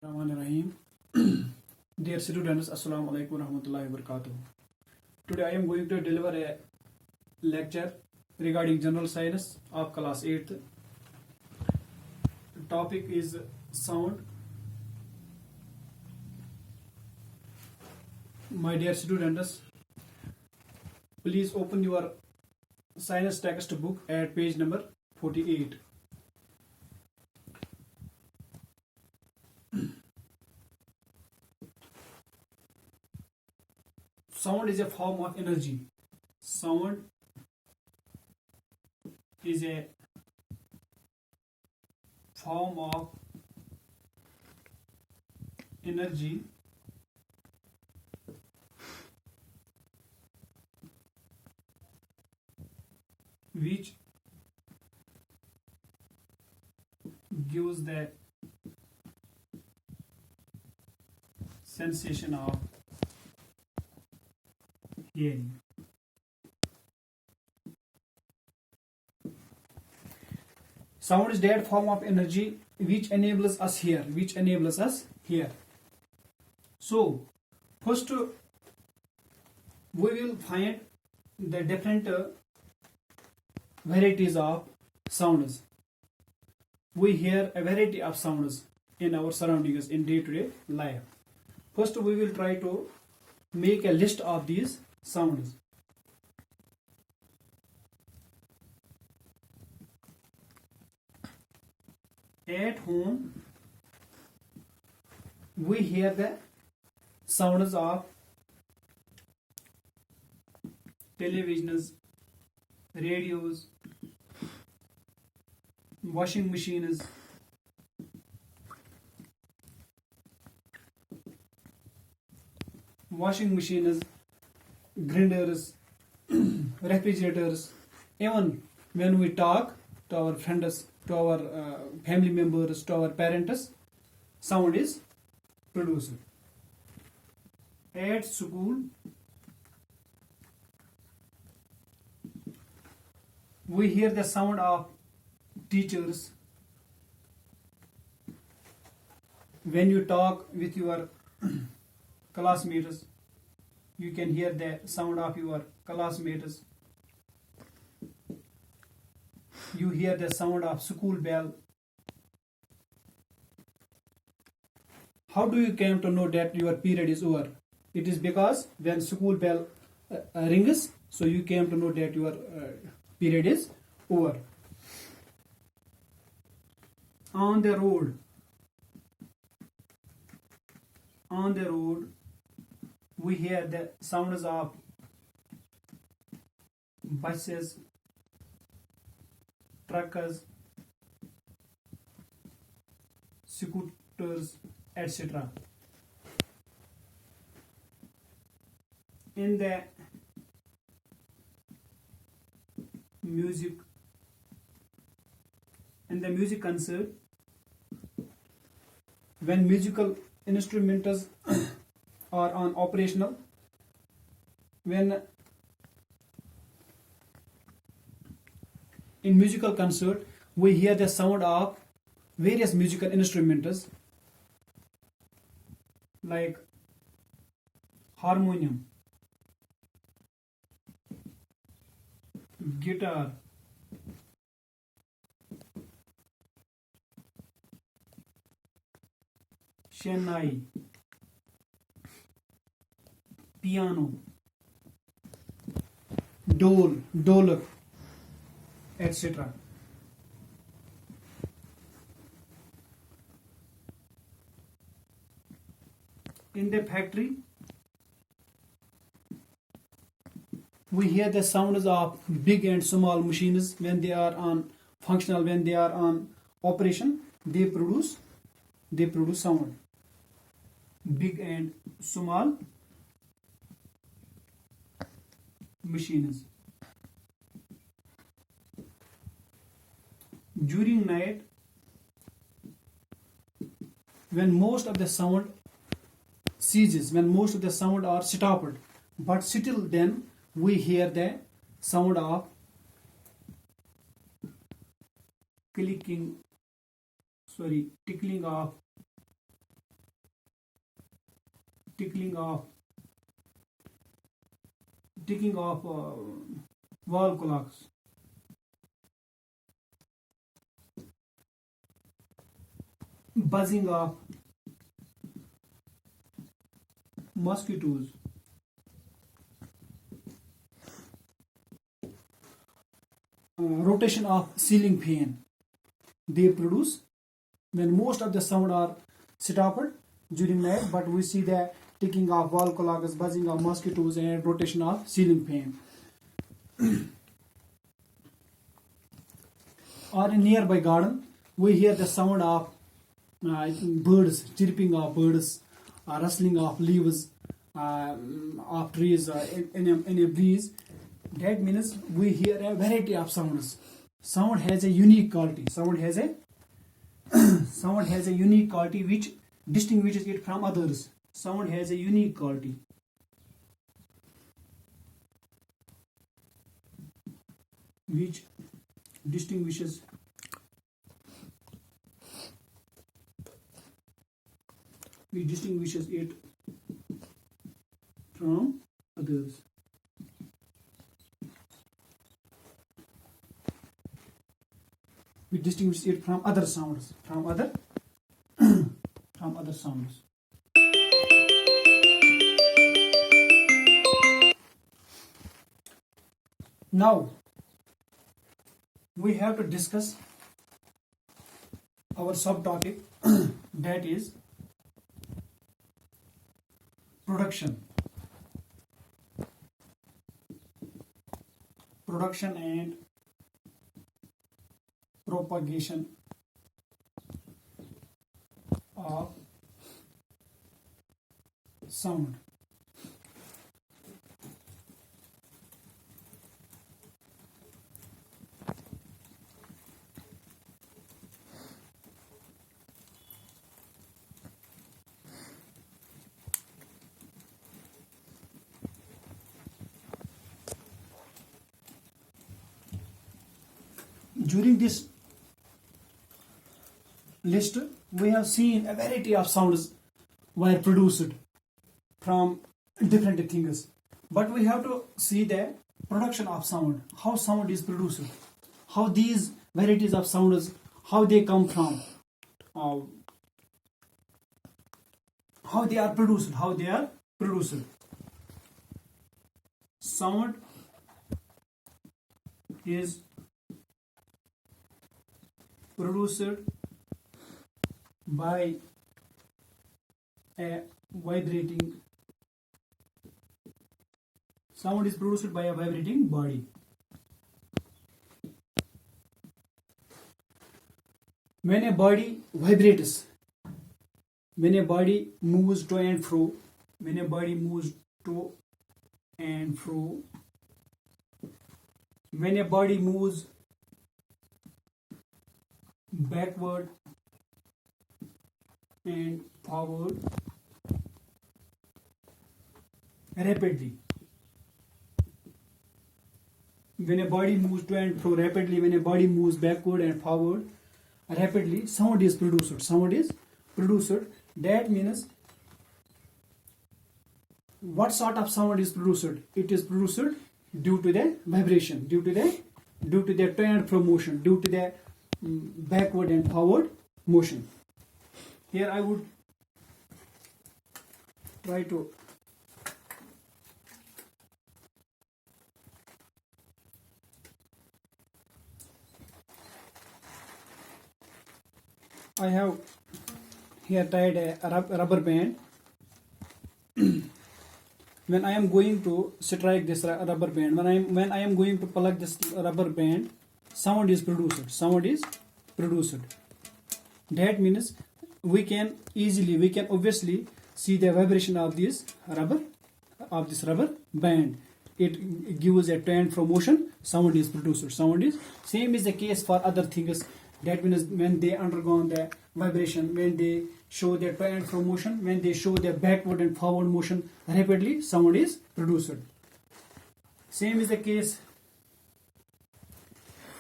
Rahim. Dear students, Assalamu alaikum warahmatullahi wabarakatuh. Today I am going to deliver a lecture regarding general science of class 8th. Topic is sound. My dear students, please open your science textbook at page number 48. Sound is a form of energy. Sound is a form of energy which gives the sensation of hearing. Sound is that form of energy which enables us here. So first we will find the different varieties of sounds. We hear a variety of sounds in our surroundings in day-to-day life. First we will try to make a list of these sounds. At home, we hear the sounds of televisions, radios, washing machines, grinders, refrigerators. Even when we talk to our friends, to our family members, to our parents, sound is produced. At school, we hear the sound of teachers. When you talk with your classmates, you can hear the sound of your classmates. You hear the sound of school bell. How do you come to know that your period is over? It is because when school bell rings, so you came to know that your period is over. On the road, we hear the sounds of buses, trucks, scooters, etc. In the music concert, when musical instruments are on operational, when in musical concert we hear the sound of various musical instruments like harmonium, guitar, shehnai, piano, dolak, etc. In the factory, we hear the sounds of big and small machines when they are on functional, when they are on operation, they produce sound. Big and small machines. During night, when most of the sound ceases, when most of the sound are stopped, but still then we hear the sound of tickling of ticking of wall clocks, buzzing of mosquitoes, rotation of ceiling fan. They produce when most of the sound are stopped during night, but we see the ticking of wall clocks, buzzing of mosquitoes, and rotation of ceiling fan. Or in nearby garden, we hear the sound of birds, chirping of birds, rustling of leaves of trees in a breeze. That means we hear a variety of sounds. Sound has a unique quality. Sound has a unique quality which distinguishes it from others. Sound has a unique quality. Which distinguishes it from others. Which distinguishes it from other sounds, from other sounds. Now we have to discuss our subtopic that is production and propagation of sound. During this list, we have seen a variety of sounds were produced from different things, but we have to see the production of sound, how sound is produced, how these varieties of sounds, how they come from, how they are produced. Sound is produced by a vibrating body. When a body vibrates, when a body moves to and fro, when a body moves backward and forward rapidly. When a body moves to and fro rapidly, when a body moves backward and forward rapidly, sound is produced. That means what sort of sound is produced? It is produced due to the vibration, due to the to and fro motion, due to the backward and forward motion. Here I would try to I have here tied a rubber band. When I am going to strike this rubber band, when I am going to plug this rubber band, sound is produced. That means we can obviously see the vibration of this rubber band. It gives a to and fro motion. Sound is produced. Same is the case for other things. That means when they undergo the vibration, when they show the to and fro motion, when they show the backward and forward motion rapidly, sound is produced. Same is the case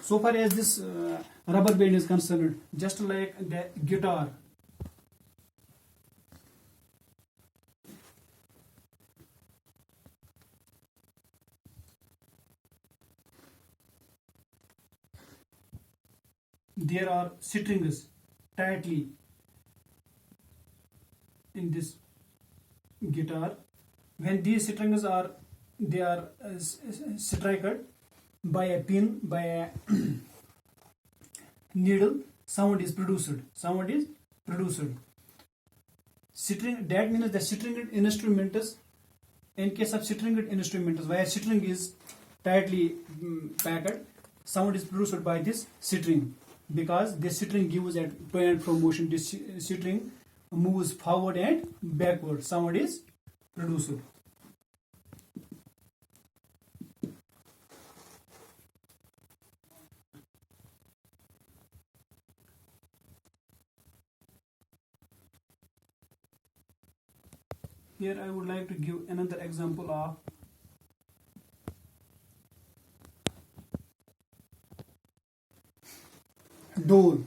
so far as this rubber band is concerned. Just like the guitar, there are strings tightly in this guitar. When these strings are struck by a pin, by a needle, sound is produced. That means the stringed instruments, in case of stringed instruments where string is tightly packed, sound is produced by this string, because this string gives a to and fro motion. This string moves forward and backward, sound is produced. Here I would like to give another example of door.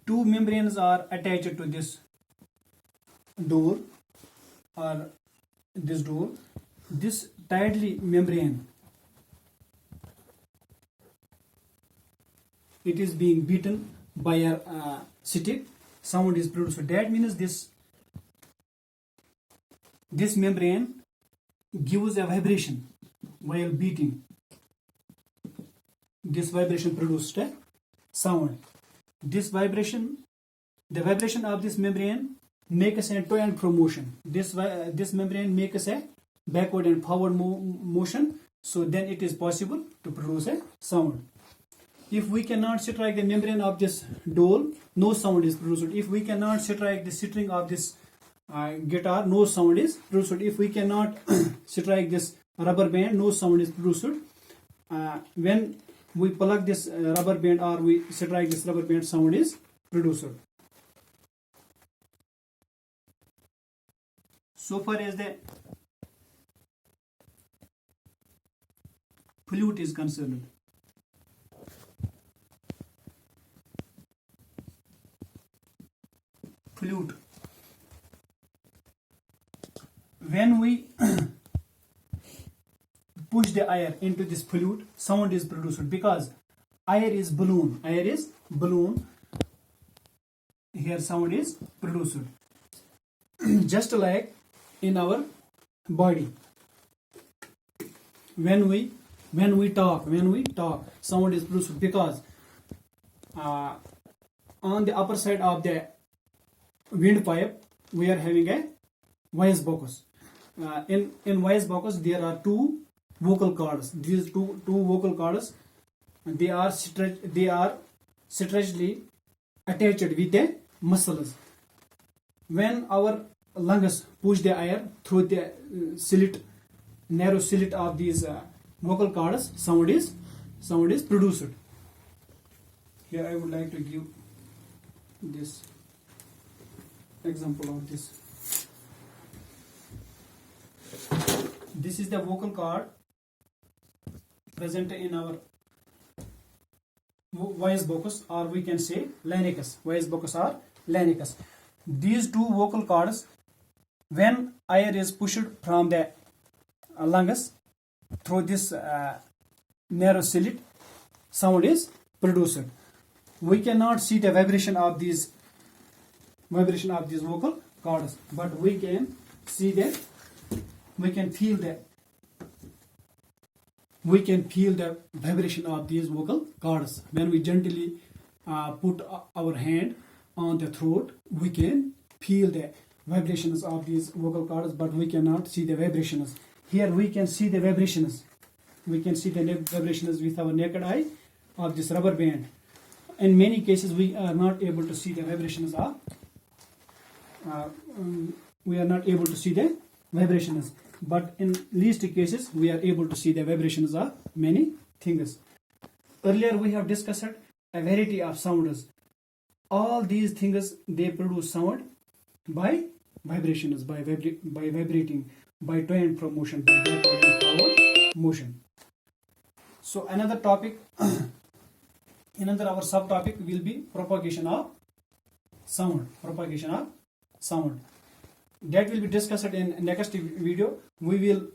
Two membranes are attached to this door, or this door. This tightly membrane, it is being beaten by a stick, sound is produced. That means this membrane gives a vibration while beating. This vibration produced a sound. The vibration of this membrane makes a to and fro motion. This membrane makes a backward and forward motion. So then it is possible to produce a sound. If we cannot strike the membrane of this door, no sound is produced. If we cannot strike the string of this guitar, no sound is produced. If we cannot strike this rubber band, no sound is produced. When we plug this rubber band or we strike this rubber band, sound is produced. So far as the flute is concerned, flute, when we push the air into this flute, sound is produced, because air is balloon. Here sound is produced. Just like in our body, when we talk, sound is produced, because on the upper side of the windpipe we are having a voice box. In voice box there are two vocal cords. These two vocal cords, they are stretchedly attached with the muscles. When our lungs push the air through the narrow slit of these vocal cords, sound is produced. Here I would like to give this example of this. This is the vocal cord present in our voice box, or we can say larynx. Voice box or larynx. These two vocal cords, when air is pushed from the lungs through this narrow slit, sound is produced. We cannot see the vibration of these vocal cords, but we can see that. We can feel the vibration of these vocal cords. When we gently put our hand on the throat, we can feel the vibrations of these vocal cords, but we cannot see the vibrations. Here we can see the vibrations. We can see the vibrations with our naked eye of this rubber band. In many cases, we are not able to see the vibrations of. But in least cases, we are able to see the vibrations of many things. Earlier, we have discussed a variety of sounds. All these things, they produce sound by vibrations, by vibrating, by to and fro motion, by backward and forward motion. So another topic, another our subtopic will be propagation of sound. That will be discussed in next video. We will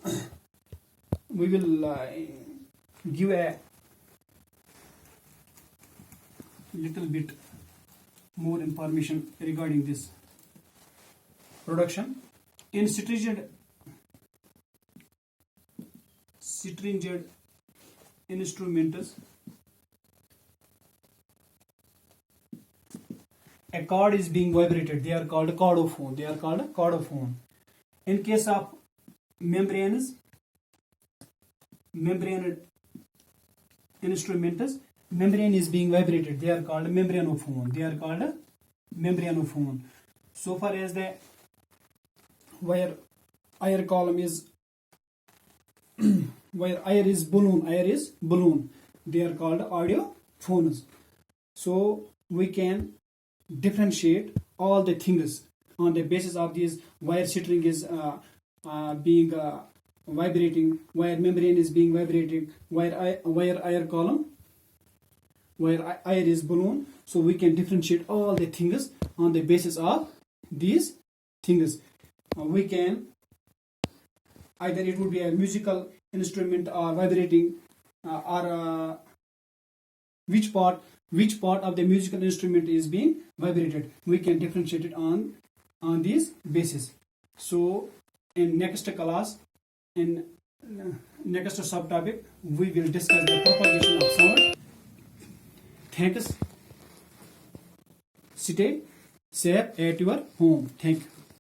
give a little bit more information regarding this production. In stringent instruments, a chord is being vibrated. They are called chordophone. In case of membranous instruments, membrane is being vibrated. They are called membranophone. So far as the wire column is where air is balloon, they are called audiophones. So we can differentiate all the things on the basis of these. Wire string is being vibrating, wire membrane is being vibrating, wire air column, where air is balloon. So we can differentiate all the things on the basis of these things. We can either it would be a musical instrument or vibrating, or which part of the musical instrument is being vibrated. We can differentiate it on this basis. So in next class, in next subtopic, we will discuss the propagation of sound. Thanks. Stay safe at your home. Thank you.